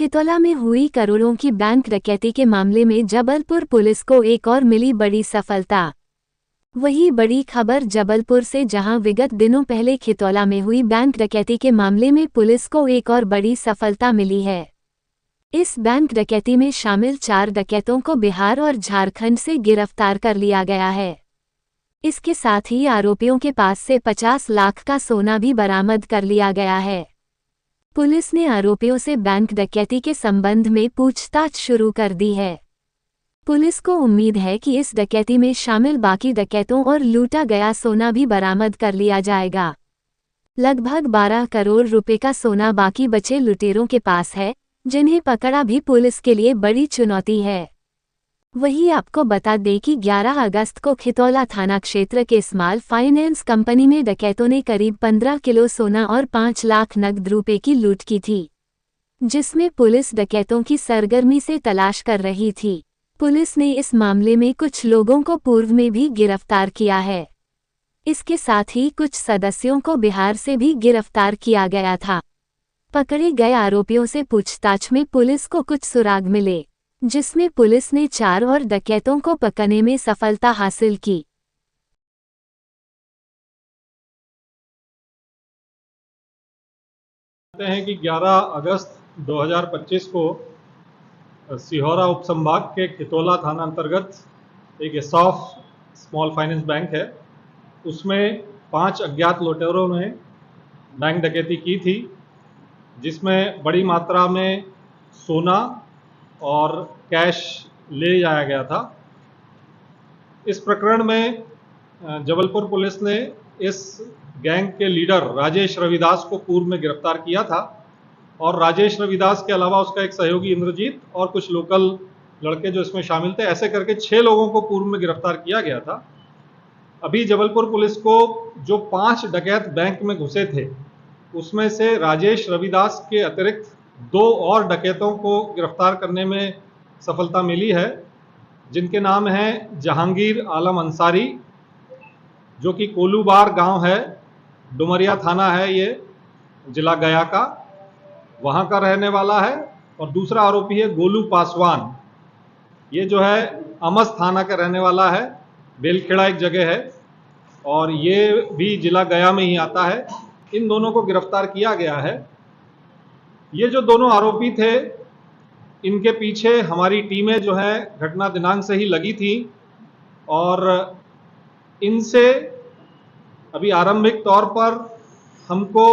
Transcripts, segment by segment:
खितौला में हुई करोड़ों की बैंक डकैती के मामले में जबलपुर पुलिस को एक और मिली बड़ी सफलता। वही बड़ी खबर जबलपुर से, जहां विगत दिनों पहले खितौला में हुई बैंक डकैती के मामले में पुलिस को एक और बड़ी सफलता मिली है। इस बैंक डकैती में शामिल 4 डकैतों को बिहार और झारखंड से गिरफ्तार कर लिया गया है। इसके साथ ही आरोपियों के पास से 50 लाख का सोना भी बरामद कर लिया गया है। पुलिस ने आरोपियों से बैंक डकैती के संबंध में पूछताछ शुरू कर दी है। पुलिस को उम्मीद है कि इस डकैती में शामिल बाकी डकैतों और लूटा गया सोना भी बरामद कर लिया जाएगा। लगभग 12 करोड़ रुपए का सोना बाकी बचे लुटेरों के पास है, जिन्हें पकड़ा भी पुलिस के लिए बड़ी चुनौती है। वहीं आपको बता दें कि 11 अगस्त को खितौला थाना क्षेत्र के स्मॉल फाइनेंस कंपनी में डकैतों ने करीब 15 किलो सोना और 5 लाख नकद रुपए की लूट की थी, जिसमें पुलिस डकैतों की सरगर्मी से तलाश कर रही थी। पुलिस ने इस मामले में कुछ लोगों को पूर्व में भी गिरफ्तार किया है। इसके साथ ही कुछ सदस्यों को बिहार से भी गिरफ्तार किया गया था। पकड़े गए आरोपियों से पूछताछ में पुलिस को कुछ सुराग मिले, जिसमें पुलिस ने 4 और डकैतों को पकड़ने में सफलता हासिल की। कहते हैं कि 11 अगस्त 2025 को सिहोरा उपसंभाग के खितौला थाना अंतर्गत एक एसॉफ स्मॉल फाइनेंस बैंक है, उसमें 5 अज्ञात लुटेरों ने बैंक डकैती की थी, जिसमें बड़ी मात्रा में सोना और कैश ले जाया गया था। इस प्रकरण में जबलपुर पुलिस ने इस गैंग के लीडर राजेश रविदास को पूर्व में गिरफ्तार किया था और राजेश रविदास के अलावा उसका एक सहयोगी इंद्रजीत और कुछ लोकल लड़के जो इसमें शामिल थे, ऐसे करके 6 लोगों को पूर्व में गिरफ्तार किया गया था। अभी जबलपुर पुलिस को जो 5 डकैत बैंक में घुसे थे, उसमें से राजेश रविदास के अतिरिक्त 2 और डकैतों को गिरफ्तार करने में सफलता मिली है, जिनके नाम हैं जहांगीर आलम अंसारी, जो कि कोलूबार गांव है, डुमरिया थाना है, ये जिला गया का, वहां का रहने वाला है। और दूसरा आरोपी है गोलू पासवान, ये जो है अमस थाना का रहने वाला है, बेलखेड़ा एक जगह है, और ये भी जिला गया में ही आता है। इन दोनों को गिरफ्तार किया गया है। ये जो दोनों आरोपी थे, इनके पीछे हमारी टीमें जो है घटना दिनांक से ही लगी थी और इनसे अभी आरंभिक तौर पर हमको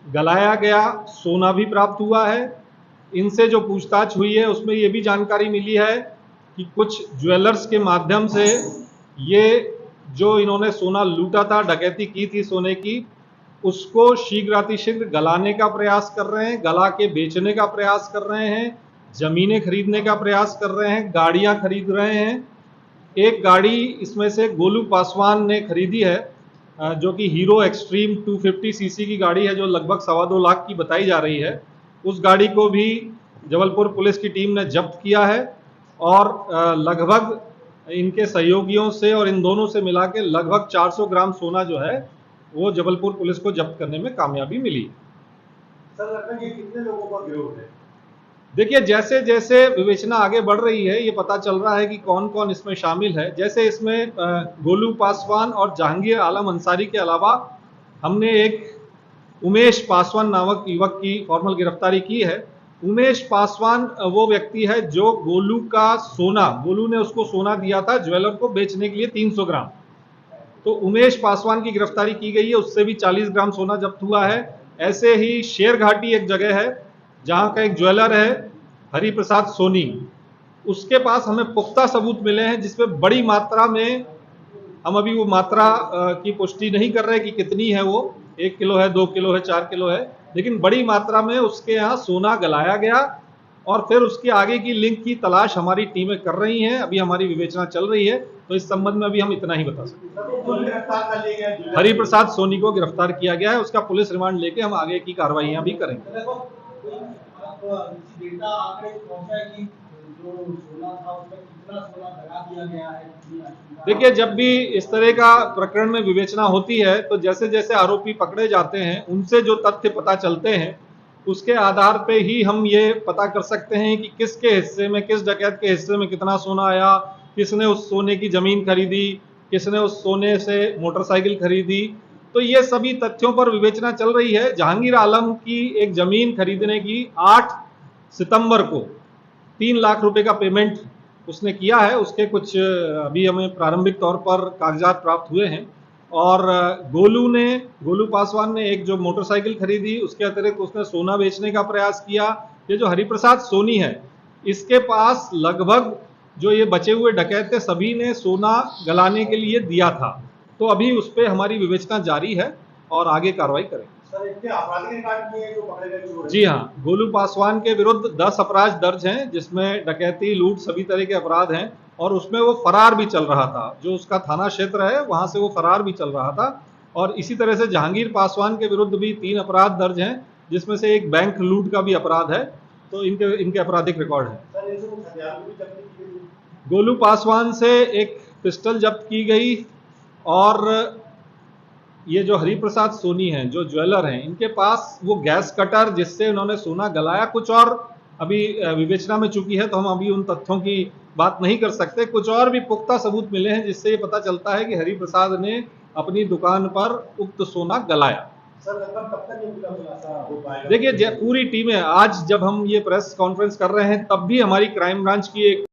गलाया गया सोना भी प्राप्त हुआ है। इनसे जो पूछताछ हुई है उसमें ये भी जानकारी मिली है कि कुछ ज्वेलर्स के माध्यम से ये जो इन्होंने सोना लूटा था, डकैती की थी सोने की, उसको शीघ्रातिशीघ्र गलाने का प्रयास कर रहे हैं, गला के बेचने का प्रयास कर रहे हैं, जमीनें खरीदने का प्रयास कर रहे हैं, गाड़ियां खरीद रहे हैं। एक गाड़ी इसमें से गोलू पासवान ने खरीदी है, जो कि हीरो एक्सट्रीम 250 सीसी की गाड़ी है, जो लगभग 2.25 लाख की बताई जा रही है। उस गाड़ी को भी जबलपुर पुलिस की टीम ने जब्त किया है और लगभग इनके सहयोगियों से और इन दोनों से मिला के लगभग 400 ग्राम सोना जो है वो जबलपुर पुलिस को जब्त करने में कामयाबी मिली। सर, लगता है कि कितने लोगों का गिरोह है? देखिए, जैसे जैसे विवेचना आगे बढ़ रही है, ये पता चल रहा है कि कौन कौन इसमें शामिल है। जैसे इसमें गोलू पासवान और जहांगीर आलम अंसारी के अलावा हमने एक उमेश पासवान नामक युवक की फॉर्मल गिरफ्तारी की है। उमेश पासवान वो व्यक्ति है जो गोलू का सोना, गोलू ने उसको सोना दिया था ज्वेलर को बेचने के लिए 300 ग्राम, तो उमेश पासवान की गिरफ्तारी की गई है, उससे भी 40 ग्राम सोना जब्त हुआ है। ऐसे ही शेरघाटी एक जगह है जहां का एक ज्वेलर है हरिप्रसाद सोनी, उसके पास हमें पुख्ता सबूत मिले हैं जिसमें बड़ी मात्रा में, हम अभी वो मात्रा की पुष्टि नहीं कर रहे कि कितनी है, वो 1 किलो है, 2 किलो है, 4 किलो है, लेकिन बड़ी मात्रा में उसके यहाँ सोना गलाया गया और फिर उसके आगे की लिंक की तलाश हमारी टीमें कर रही हैं। अभी हमारी विवेचना चल रही है, तो इस संबंध में अभी हम इतना ही बता सकते हैं। हरिप्रसाद सोनी को गिरफ्तार किया गया है, उसका पुलिस रिमांड लेके हम आगे की कार्रवाइयां भी करेंगे। देखिए, जब भी इस तरह का प्रकरण में विवेचना होती है तो जैसे जैसे आरोपी पकड़े जाते हैं, उनसे जो तथ्य पता चलते हैं उसके आधार पे ही हम ये पता कर सकते हैं कि किसके हिस्से में, किस डकैत के हिस्से में कितना सोना आया, किसने उस सोने की जमीन खरीदी, किसने उस सोने से मोटरसाइकिल खरीदी। तो ये सभी तथ्यों पर विवेचना चल रही है। जहांगीर आलम की एक जमीन खरीदने की 8 सितंबर को 3 लाख रुपए का पेमेंट उसने किया है। उसके कुछ अभी हमें प्रारंभिक तौर पर कागजात प्राप्त हुए हैं। और गोलू पासवान ने एक जो मोटरसाइकिल खरीदी, उसके अतिरिक्त उसने सोना बेचने का प्रयास किया। ये जो हरिप्रसाद सोनी है, इसके पास लगभग जो ये बचे हुए डकैत थे सभी ने सोना गलाने के लिए दिया था। तो अभी उस पर हमारी विवेचना जारी है और आगे कार्रवाई करेंगे। सर इतने आपराधिक रिकॉर्ड किए हैं जो पकड़े गए चोर हैं? जी हाँ, गोलू पासवान के विरुद्ध 10 अपराध दर्ज हैं, जिसमें डकैती, लूट सभी तरह के अपराध हैं। और उसमें वो फरार भी चल रहा था। जो उसका थाना क्षेत्र है वहां से वो फरार भी चल रहा था। और इसी तरह से जहांगीर पासवान के विरुद्ध भी 3 अपराध दर्ज हैं, जिसमें से एक बैंक लूट का भी अपराध है। तो इनके आपराधिक रिकॉर्ड है। सर इनसे कुछ हथियार भी जब्त किए गए? गोलू पासवान से एक पिस्टल जब्त की गई। और ये जो हरिप्रसाद सोनी हैं, जो ज्वेलर हैं, इनके पास वो गैस कटर जिससे उन्होंने सोना गलाया, कुछ और अभी विवेचना में चुकी है, तो हम अभी उन तथ्यों की बात नहीं कर सकते। कुछ और भी पुख्ता सबूत मिले हैं जिससे ये पता चलता है कि हरिप्रसाद ने अपनी दुकान पर उक्त सोना गलाया। सर लगभग कब तक ये पूरा खुलासा हो पाएगा? देखिए, पूरी टीमें, आज जब हम ये प्रेस कॉन्फ्रेंस कर रहे हैं तब भी हमारी क्राइम ब्रांच की एक